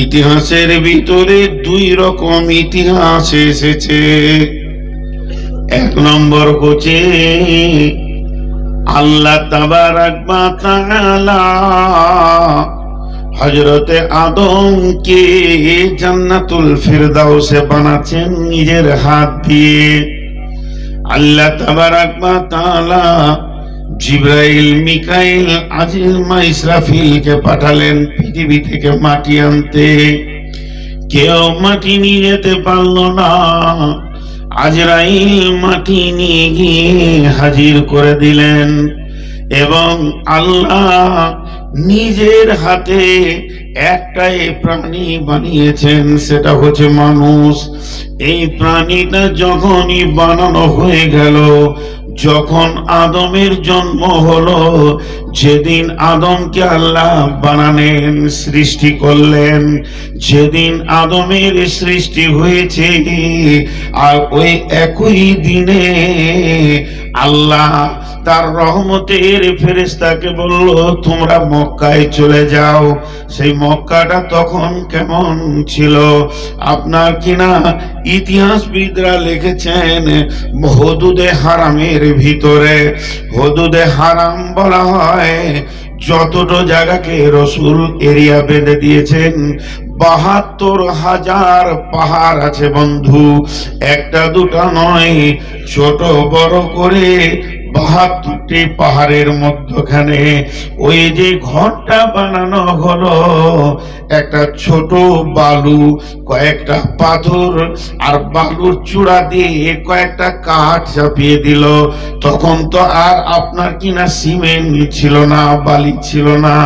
ইতিহাসের ভিতরে দুই রকম ইতিহাস এসেছে। এক নম্বর হচ্ছে আল্লাহ তাবারাক ওয়া তাআলা হযরতে আদমকে জান্নাতুল ফিরদাউসে বানাচ্ছেন নিজের হাত দিয়ে। আল্লাহ তাবারাক ওয়া তাআলা জিবরাইল, মিকাইল, আজিজমা, ইসরাফিলকে পাঠালেন পৃথিবী থেকে মাটি আনতে। কেউ মাটি নিয়ে যেতে পারল না। আজরাইল মাটি নিয়ে গিয়ে হাজির করে দিলেন এবং আল্লাহ নিজের হাতে একটাই প্রাণী বানিয়েছেন, সেটা হচ্ছে মানুষ। এই প্রাণীটা যখনই বানানো হয়ে গেল, যখন আদমের জন্ম হলো, যেদিন আদমকে আল্লাহ বানালেন, সৃষ্টি করলেন, যেদিন আদমের সৃষ্টি হয়েছে, আর ওই একই দিনে আল্লাহ তার রহমতের ফেরেশতাকে বলল, তোমরা মক্কায় চলে যাও। সেই মক্কাটা তখন কেমন ছিল? আপনার কিনা ইতিহাসবিদরা লিখেছেন, হুদুদে হারামের ভিতরে, হুদুদে হারাম বলা হয় যতটা জায়গাকে রসুল এরিয়া বেঁধে দিয়েছেন। ৭২,০০০ পাহাড় আছে বন্ধু, একটা দুটা নয়, ছোট বড় করে ৭২টি পাহাড়ের মধ্যখানে ওই যে ঘরটা বানানো হলো, একটা ছোট বালু, কয়েকটা পাথর আর বালুর চূড়া দিয়ে কয়েকটা কাঠ চাপিয়ে দিল। তখন তো আর আপনার কিনা সিমেন্ট ছিল না, বালি ছিল না,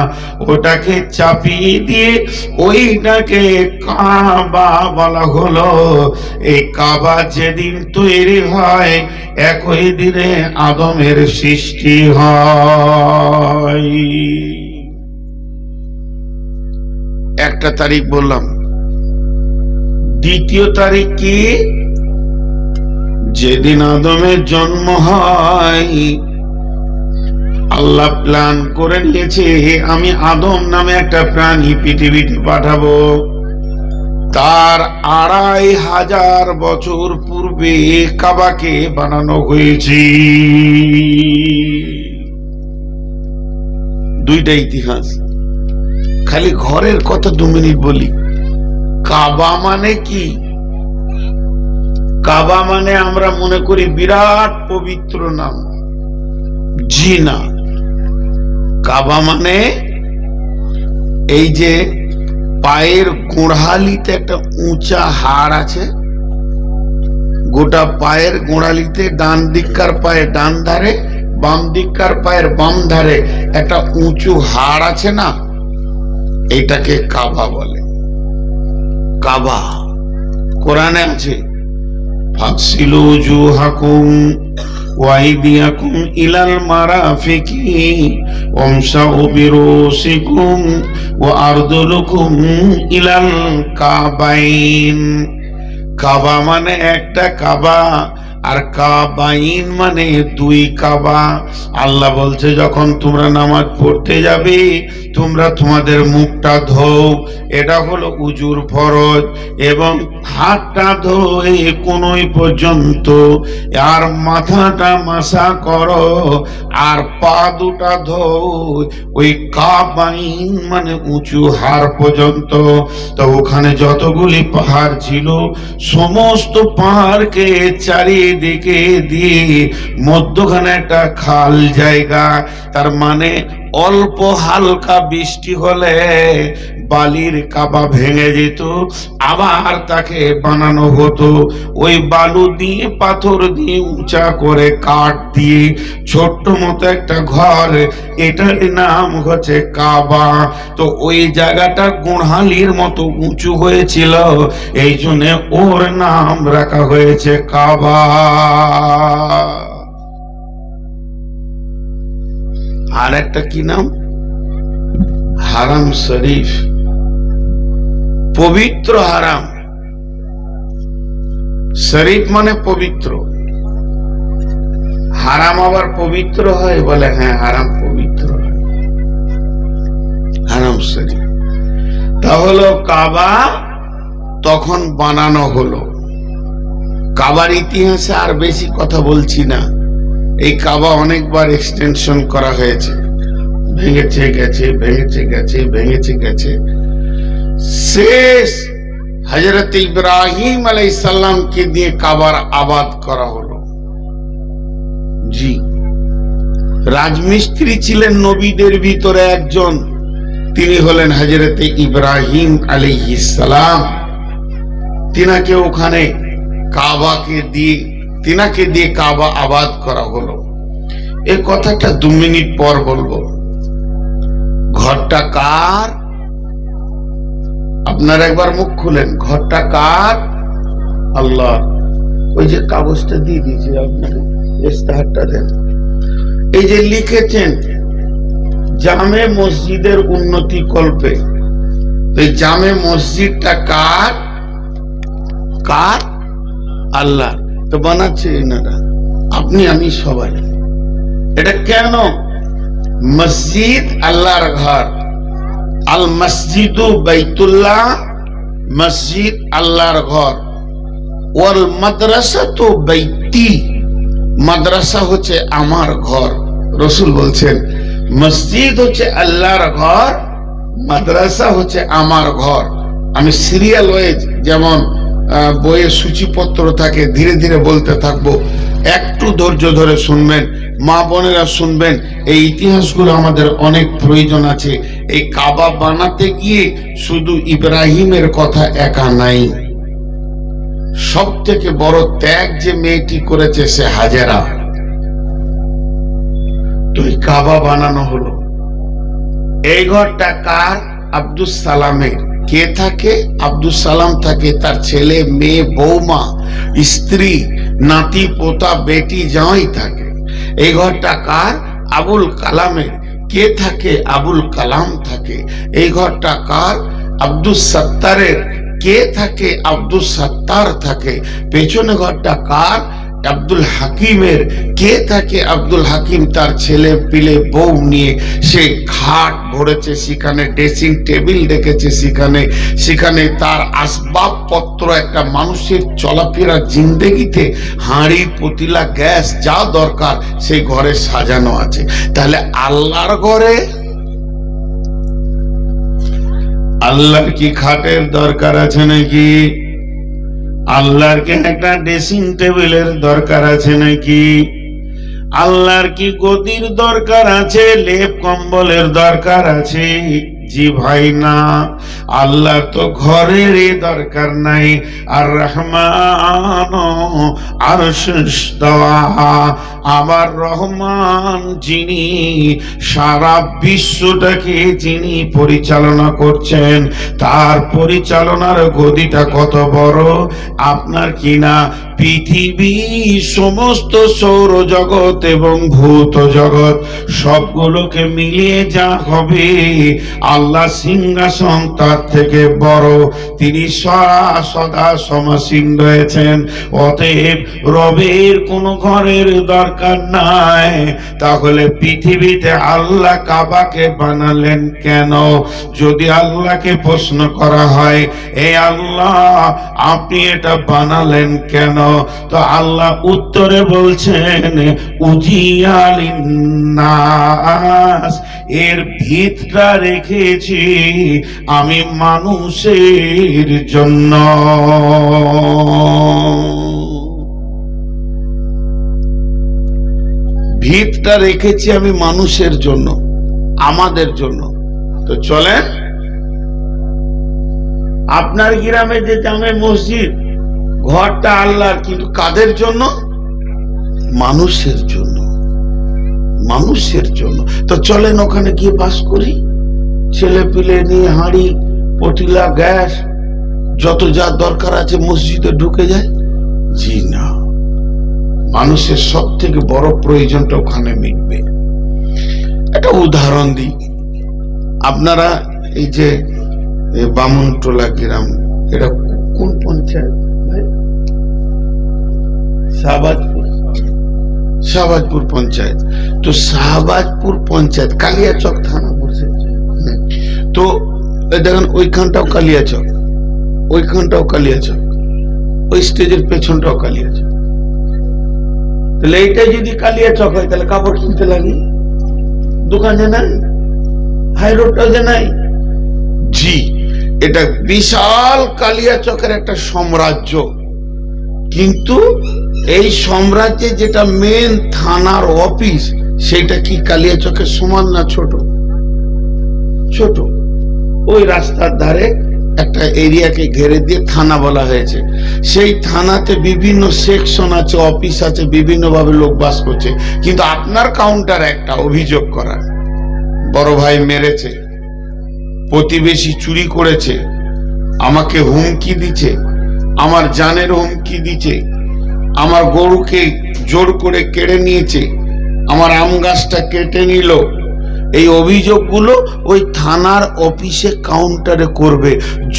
ওটাকে চাপিয়ে দিয়ে ওইটাকে কাবা বলা হলো। এই কাবা যেদিন তৈরি হয়, একই দিনে আদমের সৃষ্টি হয়। একটা তারিখ বললাম, দ্বিতীয় তারিখ কি? যেদিন আদমের জন্ম হয়, আল্লাহ প্ল্যান করে নিয়েছে আমি আদম নামে একটা প্রাণী পৃথিবীতে পাঠাবো। তার ২৫০০ বছর পূর্বে কাবাকে বানানো হয়েছে। দুইটা ইতিহাস। খালি ঘরের কথা ২ মিনিট বলি। কাবা মানে কি? কাবা মানে আমরা মনে করি বিরাট পবিত্র নাম। জি না, কাবা মানে এই যে পায়ের গোড়ালিতে একটা উঁচা হাড় আছে, গোটা পায়ের গোড়ালিতে ডান দিককার পায়ে ডান ধারে, বাম দিককার পায়ের বাম ধারে একটা উঁচু হাড় আছে না, এটাকে কাবা বলে। কাবা কোরআনে আছে, ফাগসিলু উজুহাকুম ওয়া আইদিয়াকুম ইলাল মারাফিকি ওয়ামসাউ বিরুসিকুম ওয়া আরজুলুকুম ইলাল কাবাইন। কাবা মানে একটা কাবা, আর কাবাইন মানে ২ কাবা। আল্লাহ বলছে, যখন তোমরা নামাজ পড়তে যাবে, তোমরা তোমাদের মুখটা ধোও, এটা হলো উজুর ফরজ, এবং হাতটা ধোয়ে কোনই পর্যন্ত, আর মাথাটা মাসা করো, আর পা দুটা ধোও ওই কাবাইন মানে উঁচু হাড় পর্যন্ত। তো ওখানে যতগুলি পাহাড় ছিল, সমস্ত পাহাড়কে চারিদিকে দিয়ে মধ্যখানে একটা খাল জায়গা। তার মানে অল্প হালকা বৃষ্টি হলে বালির কাবা ভেঙে যেত, আবার তাকে বানানো হতো ওই বালু দিয়ে, পাথর দিয়ে, উঁচা করে কাঠ দিয়ে ছোট্ট মতো একটা ঘর, এটার নাম হচ্ছে কাবা। তো ওই জায়গাটা গোড়ালির মতো উঁচু হয়েছিল, এই জন্য ওর নাম রাখা হয়েছে কাবা। আর একটা কি নাম? হারাম শরীফ, পবিত্র হারাম। শরীফ মানে পবিত্র, হারাম আবার পবিত্র হয়? বলে হ্যাঁ, হারাম পবিত্র হয়, হারাম শরীফ। তাহলে কাবা তখন বানানো হলো। কাবার ইতিহাসে আর বেশি কথা বলছি না। এই কাবা অনেকবার এক্সটেনশন করা হয়েছে, ভেঙেছে গেছে, ভেঙেছে গেছে, ভেঙেছে গেছে। শেষ হযরত ইব্রাহিম আলাইহিস সালামকে দিয়ে কাবার আবাদ করা হলো। জি, রাজমিস্ত্রি ছিলেন নবীদের ভিতরে একজন, তিনি হলেন হযরত ইব্রাহিম আলাইহিস সালাম। তিনাকে ওখানে তিনাকে দিয়ে কাবা আবাদ করা হলো। এই কথাটা 2 মিনিট পর বলবো। ঘরটা কার? আপনারা একবার মুখ খুলেন, ঘরটা কার? আল্লাহ। ওই যে কাগজটা দিয়ে দিয়েছি আপনাকে, ইস্তেহারটা দেন। এই যে লিখেছেন জামে মসজিদের উন্নতি কল্পে, এই জামে মসজিদটা কার? কার? আল্লাহ। তো বানাচ্ছে এনারা, আপনি আমি সবাই। এটা কেন? মসজিদ আল্লাহর ঘর, আল মসজিদু বাইতুল্লাহ, মসজিদ আল্লাহর ঘর। ওয়াল মাদ্রাসাতু বাইতি, মাদ্রাসা হচ্ছে আমার ঘর। রাসূল বলছেন মসজিদ হচ্ছে আল্লাহর ঘর, মাদ্রাসা হচ্ছে আমার ঘর। আমি সিরিয়াল ওয়াইজ, যেমন বইয়ের সূচিপত্র থাকে, ধীরে ধীরে বলতে থাকবো, একটু ধৈর্য ধরে শুনবেন, মা বোনেরা শুনবেন। এই ইতিহাসগুলো আমাদের অনেক প্রয়োজন আছে। এই কাবা বানাতে গিয়ে শুধু ইব্রাহিমের কথা একা নাই, সব থেকে বড় ত্যাগ যে মেয়েটি করেছে সে হাজেরা। তো এই কাবা বানানো হলো। এই ঘরটা কার? আব্দুস সালামের। কে থাকে? আব্দুস সালাম থাকে, তার ছেলে, মেয়ে, বৌমা, স্ত্রী, নাতি, পোতা, বেটি, জামাই থাকে। এই ঘরটা কার? আবুল কালামের। কে থাকে? আবুল কালাম থাকে। এই ঘরটা কার? আব্দুস সত্তারের। কে থাকে? আব্দুস সত্তার থাকে। পেছনে ঘরটা কার? আব্দুল হাকিমের। কে থাকে? আব্দুল হাকিম তার ছেলে পিলে বউ নিয়ে সে খাট ভরেছে, সেখানে ড্রেসিং টেবিল রেখেছে, সেখানে তার আসবাবপত্র, একটা মানুষের চলাফেরা জিন্দেগিতে হাঁড়ি, পতিলা, গ্যাস যা দরকার সেই ঘরে সাজানো আছে। তাহলে আল্লাহর ঘরে আল্লাহর কি খাটের দরকার আছে নাকি? আল্লাহর কি একটা ড্রেসিং টেবিলের দরকার আছে নাকি? আল্লাহর কি গদির দরকার আছে, লেপ কম্বলের দরকার আছে? জি ভাই না। আল্লাহর তো ঘরের দরকার নাই। আর রহমান আরশ ইস্তাওয়া, আমার রহমান যিনি সারা বিশ্বটাকে যিনি পরিচালনা করছেন, তার পরিচালনার গদিটা কত বড়। আপনার কিনা পৃথিবী, সমস্ত সৌরজগৎ এবং ভূত জগৎ সবগুলোকে মিলিয়ে যা হবে, আল্লাহ সিংহাসন তার থেকে বড়। তিনি সদা সমাসীন রয়েছেন। অতএব রবের কোনো ঘরের দরকার নাই। তাহলে পৃথিবীতে আল্লাহ কাবাকে বানালেন কেন? যদি আল্লাহকে প্রশ্ন করা হয়, এ আল্লাহ আপনি এটা বানালেন কেন? তো আল্লাহ উত্তরে বলছেন উজিয়ালিন নাস, এর ভিতটা রেখেছি আমি মানুষের জন্য। ভিতটা রেখেছি আমি মানুষের জন্য, আমাদের জন্য। তো চলেন, আপনার গ্রামে যে জামে মসজিদ, ঘরটা আল্লাহর, কিন্তু কাদের জন্য? মানুষের জন্য, মানুষের জন্য। তো চলেন ওখানে গিয়ে বাস করি, ছেলে পিলে নিয়ে হাঁড়ি, পটিলা, গ্যাস, যত যা দরকার আছে মসজিদে ঢুকে যায়। জি না, মানুষের সব থেকে বড় প্রয়োজনটা ওখানে মিটবে। একটা উদাহরণ দিই। আপনারা এই যে বামুনটোলা গ্রাম, এটা কোন পঞ্চায়েত ভাই? শাহবাজপুর পঞ্চায়েত। তো শাহবাজপুর পঞ্চায়েত কালিয়াচক থানা পড়ছে। তো এই দেখেন ওইখানটাও কালিয়াচক, ওইখানটাও কালিয়াচক, ওই স্টেজের পেছনটাও কালিয়াচক। তাহলে এইটাই যদি কালিয়াচক হয় তাহলে কাপড় কিনতে লাগে দোকান যে নাই, হাই রোডটাও যে নাই। জি, এটা বিশাল কালিয়াচকের একটা সাম্রাজ্য, কিন্তু এই সাম্রাজ্যে যেটা মেন থানার অফিস সেটা কি কালিয়াচকের সমান না ছোট? ছোট। ওই রাস্তার ধারে একটা এরিয়াকে ঘিরে দিয়ে থানা বলা হয়েছে। সেই থানাতে বিভিন্ন সেকশন আছে, অফিস আছে, বিভিন্ন ভাবে লোক বাস করছে। কিন্তু আপনার কাউন্টার একটা অভিযোগ করার, বড় ভাই মেরেছে, প্রতিবেশী চুরি করেছে, আমাকে হুমকি দিচ্ছে, আমার জানের হুমকি দিচ্ছে, আমার গরুকে জোর করে কেড়ে নিয়েছে, আমার আম গাছটা কেটে নিল, এই অভিযোগগুলো ওই থানার অফিসে কাউন্টারে করবে।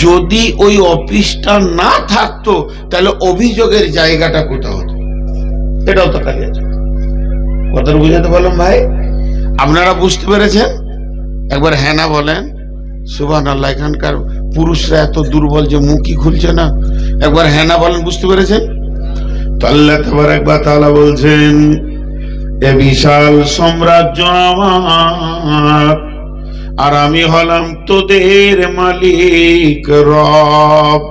যদি ওই অফিসটা না থাকতো তাহলে অভিযোগের জায়গাটা কোথাও হতো? এটাও তো কাজে আছে। কথা বুঝাতে বললাম ভাই? আপনারা বুঝতে পেরেছেন? একবার হ্যাঁ না বলেন। সুবহানাল্লাহ। এখানকার পুরুষরা এত দুর্বল যে মুখই খুলছে না। একবার হ্যাঁ না বলেন। বুঝতে পেরেছেন? তো আল্লাহ তাবারাক ওয়া তাআলা বলছেন, এ বিশাল সাম্রাজ্য আমার, আর আমি হলাম তোদের মালিক রব।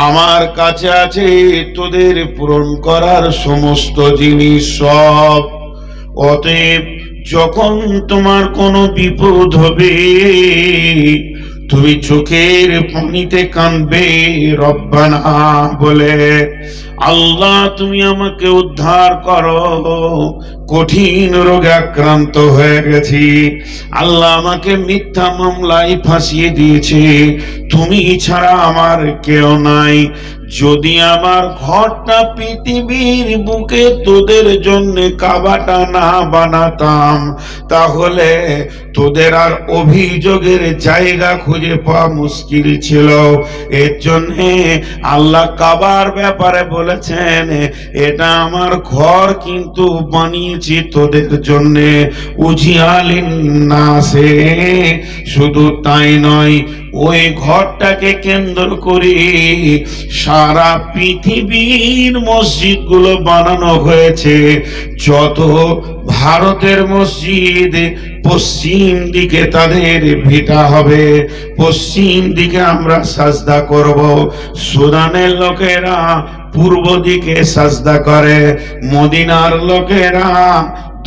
আমার কাছে আছে তোদের পূরণ করার সমস্ত জিনিস সব। অতএব যখন তোমার কোনো বিপদ হবে তুমি চোখের পানিতে কাঁদবে রব্বানা বলে, আল্লাহ তুমি আমাকে উদ্ধার করো, কঠিন রোগে আক্রান্ত হয়ে গেছি, আল্লাহ আমাকে মিথ্যা মামলায় ফাঁসিয়ে দিয়েছে, তুমি ছাড়া আমার কেউ নাই। যদি আমার ঘরটা পৃথিবীর বুকে তোদের জন্য কাবাটা না বানাতাম তাহলে তোদের আর অভিযোগের জায়গা খুঁজে পাওয়া মুশকিল ছিল। এর জন্য আল্লাহ কাবার ব্যাপারে বলেছেন, এটা আমার ঘর কিন্তু বানিয়েছি তোদের জন্য উজিয়ালিন নাসে। শুধু তাই নয়, ওই ঘরটাকে কেন্দ্র করে সারা পৃথিবীর মসজিদগুলো বানানো হয়েছে। যত ভারতের মসজিদ পশ্চিম দিকে তাদের ভিটা হবে, পশ্চিম দিকে আমরা সাজদা করব। সুদানের লোকেরা পূর্ব দিকে সাজদা করে, মদিনার লোকেরা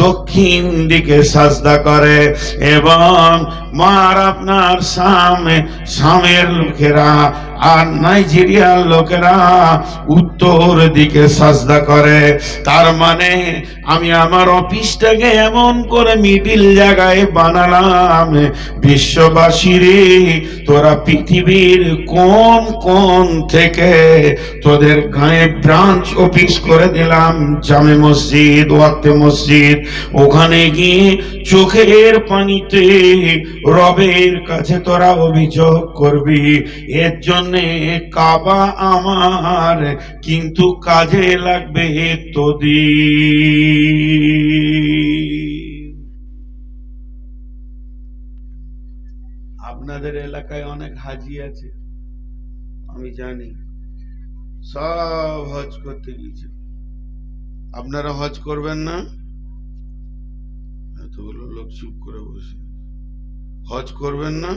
দক্ষিণ দিকে সাজদা করে, এবং মার আপনার শামের লোকেরা আর নাইজেরিয়ার লোকেরা উত্তর দিকে সাজদা করে। তার মানে আমি আমার অফিসটাকে এমন করে মিডিল জায়গায় বানালাম, বিশ্ববাসীরে তোরা পৃথিবীর কোন কোন থেকে তোদের গায়ে ব্রাঞ্চ অফিস করে দিলাম, জামে মসজিদ, ওয়াক্তে মসজিদ, ওখানে গিয়ে চোখের পানিতে রবের কাছে তোরা অভিযোগ করবি। এর জন্যে কাবা আমার, কিন্তু কাজে লাগবে তোদের। আপনাদের এলাকায় অনেক হাজি আছে আমি জানি, সব হজ করতে গিয়েছে। আপনারা হজ করবেন না? এতগুলো লোক চুপ করে বসে, হজ করবেন না?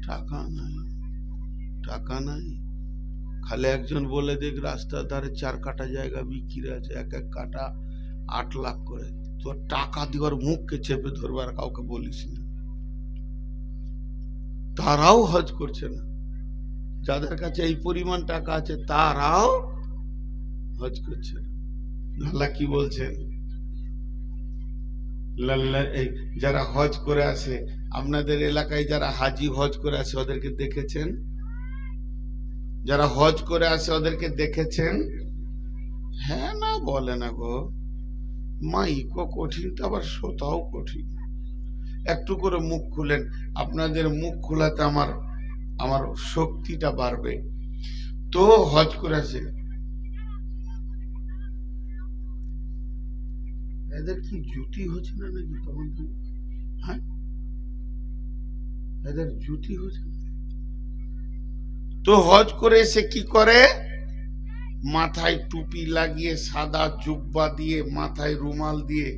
টাকা নাই, টাকা নাই। খালি একজন বলে দেখ রাস্তার ধারে 4 কাঠা জায়গা বিক্রি আছে, এক এক কাঠা 8 লাখ করে। তোর টাকা দিবার মুখকে চেপে ধরবার কাউকে বলিস না। তারাও হজ করছে না। যাদের কাছে এই পরিমাণ টাকা আছে তারাও হজ করছে না। আল্লাহ কি বলছেন? যারা হজ করে আসে, আপনাদের এলাকায় যারা হাজি হজ করে আসে ওদেরকে দেখেছেন? যারা হজ করে আসে ওদেরকে দেখেছেন? হ্যাঁ না বলে না গো, মাইকও কঠিন, আবার শ্রোতাও কঠিন। একটু করে মুখ খুলেন, আপনাদের মুখ খোলাতে আমার শক্তিটা বাড়বে। তো হজ করে আসে, এদের কি জুতি হচ্ছে না নাকি তখন? হ্যাঁ, এদের জুতি হচ্ছে। তো হজ করে সে কি করে, মাথায় টুপি লাগিয়ে সাদা জুব্বা দিয়ে মাথায় রুমাল দিয়ে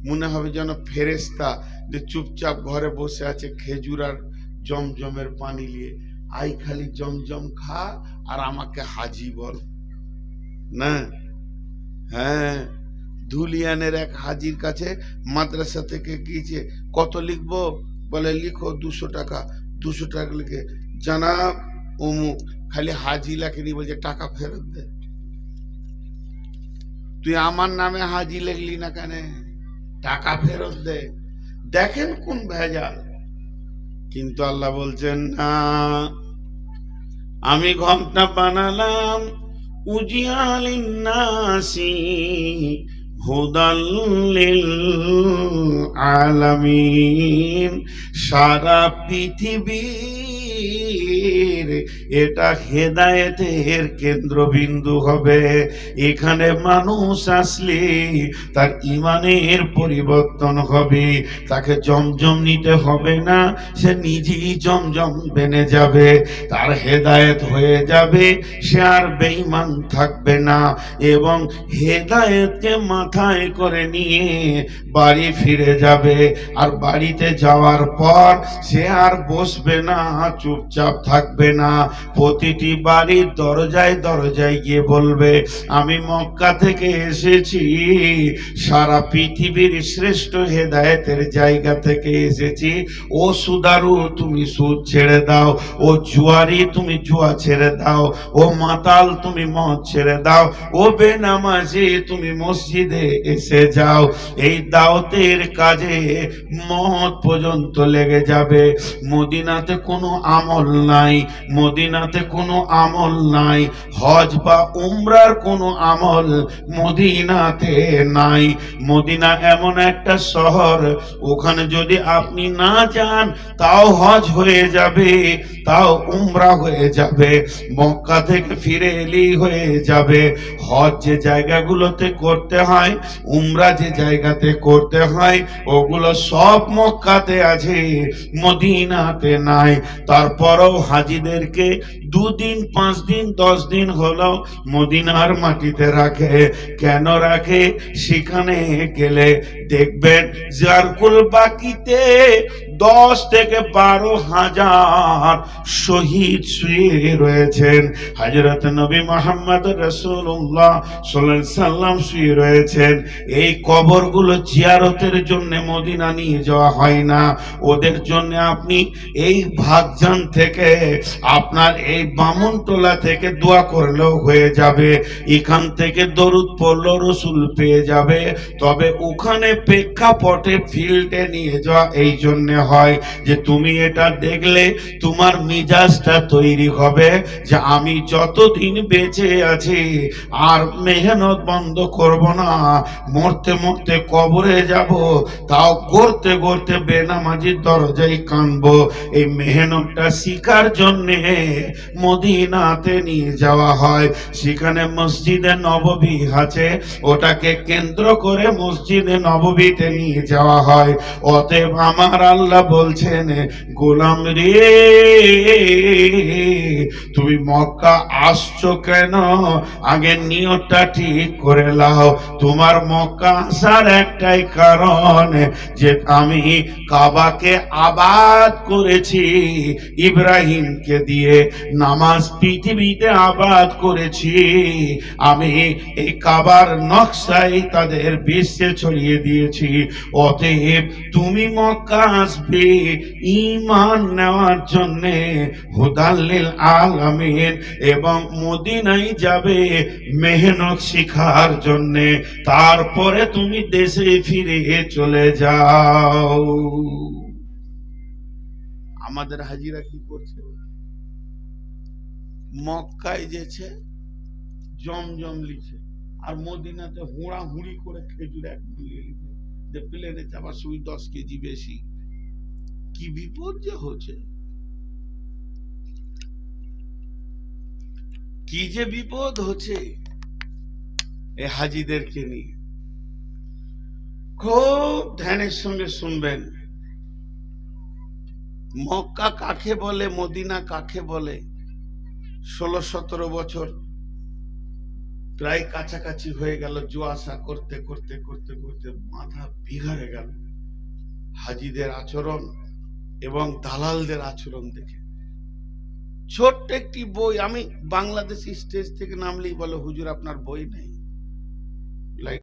মনে হবে যেন ফেরেশতা, যে চুপচাপ ঘরে বসে আছে খেজুর আর জমজমের পানি নিয়ে, আই খালি জমজম খা আর আমাকে হাজি বল না। হ্যাঁ, ধুলিয়ানের এক হাজির কাছে মাদ্রাসা থেকে গিয়েছে, কত লিখবো, বলে লিখো 200 টাকা। 200 টাকা লিখে, জানাব অমুক, খালি হাজি লেখেনি, বলছে টাকা ফেরত দে। তুই আমার নামে হাজি লিখলি না কেন, টাকা ফেরত দে। দেখেন কোন ভেজাল। কিন্তু আল্লাহ বলছেন না, আমি ঘন্টা বানালাম উজিয়ালিন নাসি হুদাল লিল আলামিন, সারা পৃথিবীর এটা হেদায়েতের কেন্দ্রবিন্দু হবে। এখানে মানুষ আসলে তার ইমানের পরিবর্তন হবে, তাকে জমজম নিতে হবে না, সে নিজেই জমজম বেনে যাবে, তার হেদায়েত হয়ে যাবে, সে আর বেঈমান থাকবে না, এবং হেদায়েতকে মাথায় করে নিয়ে বাড়ি ফিরে যাবে। আর বাড়িতে যাওয়ার পর সে আর বসবে না, চুপচাপ থাকবে না, প্রতিটি বাড়ির দরজায় দরজায় গিয়ে বলবে, আমি মক্কা থেকে এসেছি, সারা পৃথিবীর শ্রেষ্ঠ হেদায়েতের জায়গা থেকে এসেছি। ও সুদারু, তুমি সুদ ছেড়ে দাও, ও জুয়ারি তুমি জুয়া ছেড়ে দাও, ও মাতাল তুমি মদ ছেড়ে দাও, ও বেনামাজি তুমি মসজিদে এসে যাও। এই দাওয়াতের কাজে মত পর্যন্ত লেগে যাবে। মদিনাতে কোনো আমল নাই, মদিনাতে কোনো আমল নাই, হজ বা উমরার কোনো আমল মদিনাতে নাই। মদিনা এমন একটা শহর, ওখানে যদি আপনি না যান তাও হজ হয়ে যাবে, তাও উমরা হয়ে যাবে, মক্কা থেকে ফিরে এলেই হয়ে যাবে। হজ যে জায়গাগুলোতে করতে হয়, উমরা যে জায়গাতে করতে হয়, ওগুলো সব মক্কাতে আছে, মদিনাতে নাই। তারপরও হাজিদেরকে 2 দিন 5 দিন 10 দিন হলো মদিনার মাটিতে রাখে। কেন রাখে? সেখানে গেলে দেখবেন জারকুল বাকিতে 10 থেকে 12,000 শহীদ শুয়ে রয়েছেন। হযরত নবী মুহাম্মদ রাসূলুল্লাহ সাল্লাল্লাহু আলাইহি সাল্লাম শুয়ে রয়েছেন। এই কবরগুলো জিয়ারতের জন্য মদিনা নিয়ে যাওয়া হয় না, ওদের জন্য আপনি এই ভাগজান থেকে, আপনার এই বামনটোলা থেকে দোয়া করলেও হয়ে যাবে, এখান থেকে দরুদ পড়লেও রাসূল পেয়ে যাবে। তবে ওখানে প্রেক্ষাপটে ফিল্ডে নিয়ে যাওয়া এই জন্য হয় যে তুমি এটা দেখলে তোমার মিজাজটা তৈরি হবে যে আমি যতদিন বেঁচে আছি আর মেহনত বন্ধ করব না, মরতে মরতে কবরে যাব, তাও করতে করতে বেনামাজির দরজায় কানবো। এই মেহনতটা শিখার জন্যে মদিনাতে নিয়ে যাওয়া হয়। সেখানে মসজিদে নববী আছে, ওটাকে কেন্দ্র করে মসজিদে নববীতে নিয়ে যাওয়া হয়। অতএব আমার আল্লাহ বলছেন, গোলাম রে, তুমি মক্কা আসছো কেন? আগে নিয়তটা ঠিক করে লাও। তোমার মক্কা আসার একটাই কারণ, যে আমি কাবাকে আবাদ করেছি ইব্রাহিমকে দিয়ে, নামাজ পৃথিবীতে আবাদ করেছি আমি, এই কাবার নকশাই তাদের বিশ্বে ছড়িয়ে দিয়েছি। অতএব তুমি মক্কা আসবে ঈমান নেওয়ার জন্য, হুদাল্লিল আলামিন, এবং মদিনায় যাবে মেহনত শিখার জন্য, তারপরে তুমি দেশে ফিরে চলে যাও। আমাদের হাজিরা কি করছে? মক্কায় যেছে জমজম লিছে, আর মদিনাতে হুড়া হুড়ি করে খেজুর এক নিয়ে লিছে, যে প্লেনে চাপা সুই 10 কেজি বেশি। কি বিপদ যে হচ্ছে, কি যে বিপদ হচ্ছে এ হাজিদেরকে নিয়ে। খুব ধ্যানের সঙ্গে শুনবেন। মক্কা কাকে বলে, মদিনা কাকে বলে, 16-17 বছর প্রায় কাছাকাছি হয়ে গেল। জুয়াশা করতে করতে করতে করতে মাথা বিগড়ে গেল হাজিদের আচরণ এবং দালালদের আচরণ দেখে। ছোট্ট একটি বই, আমি বাংলাদেশি স্টেজ থেকে নামলেই বলে হুজুর আপনার বই নেই।